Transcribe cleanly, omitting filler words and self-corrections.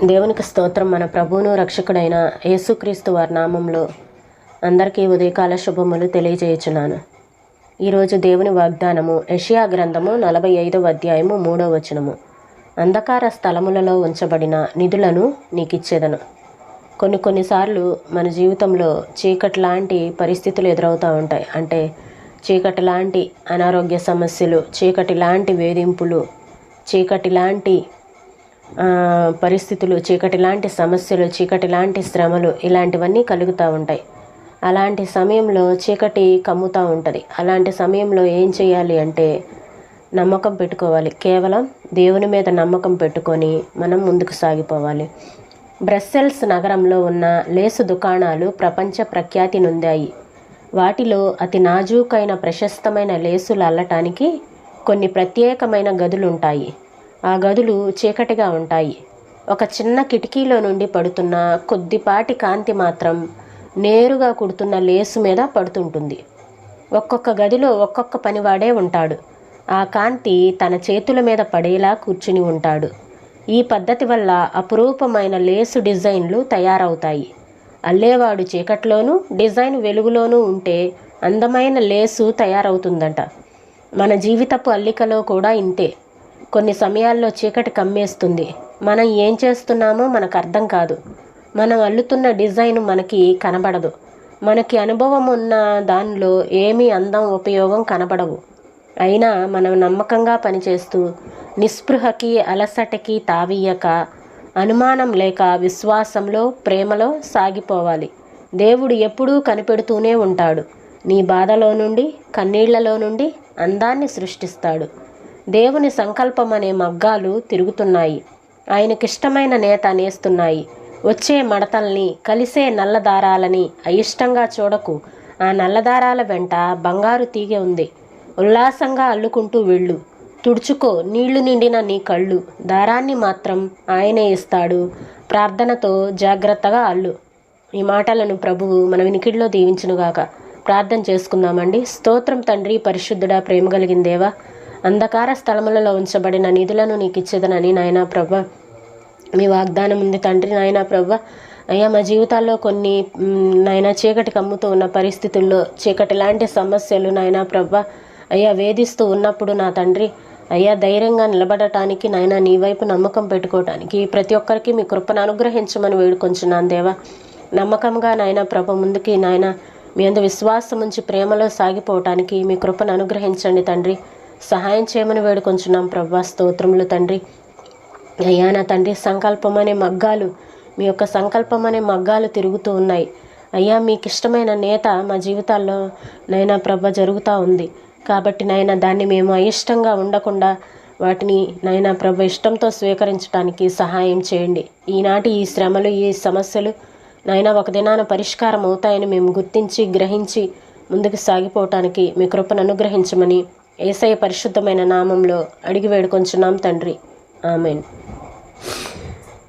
దేవునికి స్తోత్రం. మన ప్రభువును రక్షకుడైన యేసుక్రీస్తు వారి నామంలో అందరికీ ఉదయకాల శుభములు తెలియజేయుచున్నాను. ఈరోజు దేవుని వాగ్దానము యెషయా గ్రంథము 45వ అధ్యాయము 3వ వచనము. అంధకార స్థలములలో ఉంచబడిన నిధులను నీకిచ్చేదను. కొన్నిసార్లు మన జీవితంలో చీకటి లాంటి పరిస్థితులు ఎదురవుతూ ఉంటాయి. అంటే చీకటి లాంటి అనారోగ్య సమస్యలు, చీకటి లాంటి వేధింపులు, చీకటి లాంటి పరిస్థితులు, చీకటి లాంటి సమస్యలు, చీకటి లాంటి శ్రమలు ఇలాంటివన్నీ కలుగుతూ ఉంటాయి. అలాంటి సమయంలో చీకటి కమ్ముతూ ఉంటుంది. అలాంటి సమయంలో ఏం చేయాలి అంటే నమ్మకం పెట్టుకోవాలి. కేవలం దేవుని మీద నమ్మకం పెట్టుకొని మనం ముందుకు సాగిపోవాలి. బ్రస్సెల్స్ నగరంలో ఉన్న లేసు దుకాణాలు ప్రపంచ ప్రఖ్యాతి నొందాయి. వాటిలో అతి నాజూకైన ప్రశస్తమైన లేసులు అల్లటానికి కొన్ని ప్రత్యేకమైన గదులుంటాయి. ఆ గదులు చీకటిగా ఉంటాయి. ఒక చిన్న కిటికీలో నుండి పడుతున్న కొద్దిపాటి కాంతి మాత్రం నేరుగా కుడుతున్న లేసు మీద పడుతుంటుంది. ఒక్కొక్క గదిలో ఒక్కొక్క పనివాడే ఉంటాడు. ఆ కాంతి తన చేతుల మీద పడేలా కూర్చుని ఉంటాడు. ఈ పద్ధతి వల్ల అపురూపమైన లేసు డిజైన్లు తయారవుతాయి. అల్లేవాడు చీకట్లోనూ డిజైన్ వెలుగులోనూ ఉంటే అందమైన లేసు తయారవుతుందట. మన జీవితపు అల్లికలో కూడా ఇంతే. కొన్ని సమయాల్లో చీకటి కమ్మేస్తుంది. మనం ఏం చేస్తున్నామో మనకు అర్థం కాదు. మనం అల్లుతున్న డిజైన్ మనకి కనబడదు. మనకి అనుభవం ఉన్న దానిలో ఏమీ అందం, ఉపయోగం కనబడవు. అయినా మనం నమ్మకంగా పనిచేస్తూ నిస్పృహకి, అలసటకి తావీయక, అనుమానం లేక విశ్వాసంలో, ప్రేమలో సాగిపోవాలి. దేవుడు ఎప్పుడూ కనిపెడుతూనే ఉంటాడు. నీ బాధలో నుండి, కన్నీళ్లలో నుండి అందాన్ని సృష్టిస్తాడు. దేవుని సంకల్పం అనే మగ్గాలు తిరుగుతున్నాయి. ఆయనకిష్టమైన నేత నేస్తున్నాయి. వచ్చే మడతల్ని, కలిసే నల్లదారాలని అయిష్టంగా చూడకు. ఆ నల్లదారాల వెంట బంగారు తీగె ఉంది. ఉల్లాసంగా అల్లుకుంటూ వెళ్ళు. తుడుచుకో నీళ్లు నిండిన నీ కళ్ళు. దారాన్ని మాత్రం ఆయనే ఇస్తాడు. ప్రార్థనతో జాగ్రత్తగా అల్లు. ఈ మాటలను ప్రభువు మన వినికిడిలో దీవించునుగాక. ప్రార్థన చేసుకుందామండి. స్తోత్రం తండ్రి, పరిశుద్ధుడా, ప్రేమ కలిగిన దేవా, అంధకార స్థలములలో ఉంచబడిన నిధులను నీకు ఇచ్చేదనని నాయనా ప్రభా మీ వాగ్దానం ఉంది తండ్రి. నాయనా ప్రభా అయ్యా, మా జీవితాల్లో కొన్ని నాయనా చీకటి కమ్ముతూ ఉన్న పరిస్థితుల్లో, చీకటి లాంటి సమస్యలు నాయనా ప్రభా అయ్యా వేధిస్తూ ఉన్నప్పుడు నా తండ్రి అయ్యా ధైర్యంగా నిలబడటానికి నాయనా నీ వైపు నమ్మకం పెట్టుకోవటానికి ప్రతి ఒక్కరికి మీ కృపను అనుగ్రహించమని వేడుకొంచున్నాను దేవా. నమ్మకంగా నాయనా ప్రభ ముందుకి నాయనా మీ అందు విశ్వాసం ఉంచి ప్రేమలో సాగిపోవటానికి మీ కృపను అనుగ్రహించండి తండ్రి. సహాయం చేయమని వేడుకొంచున్నాం ప్రభా. స్తోత్రములు తండ్రి. అయ్యా నా తండ్రి, సంకల్పం అనే మగ్గాలు, మీ యొక్క సంకల్పం అనే మగ్గాలు తిరుగుతూ ఉన్నాయి. అయ్యా మీకు ఇష్టమైన నేత మా జీవితాల్లో నైనా ప్రభ జరుగుతూ ఉంది. కాబట్టి నాయన దాన్ని మేము అయిష్టంగా ఉండకుండా వాటిని నైనా ప్రభ ఇష్టంతో స్వీకరించడానికి సహాయం చేయండి. ఈనాటి ఈ శ్రమలు, ఈ సమస్యలు నైనా ఒక దినాన పరిష్కారం అవుతాయని మేము గుర్తించి, గ్రహించి ముందుకు సాగిపోవటానికి మీ కృపను అనుగ్రహించమని యేసయ్య పరిశుద్ధమైన నామంలో అడిగి వేడుకొంచున్నాం తండ్రి. ఆమెన్.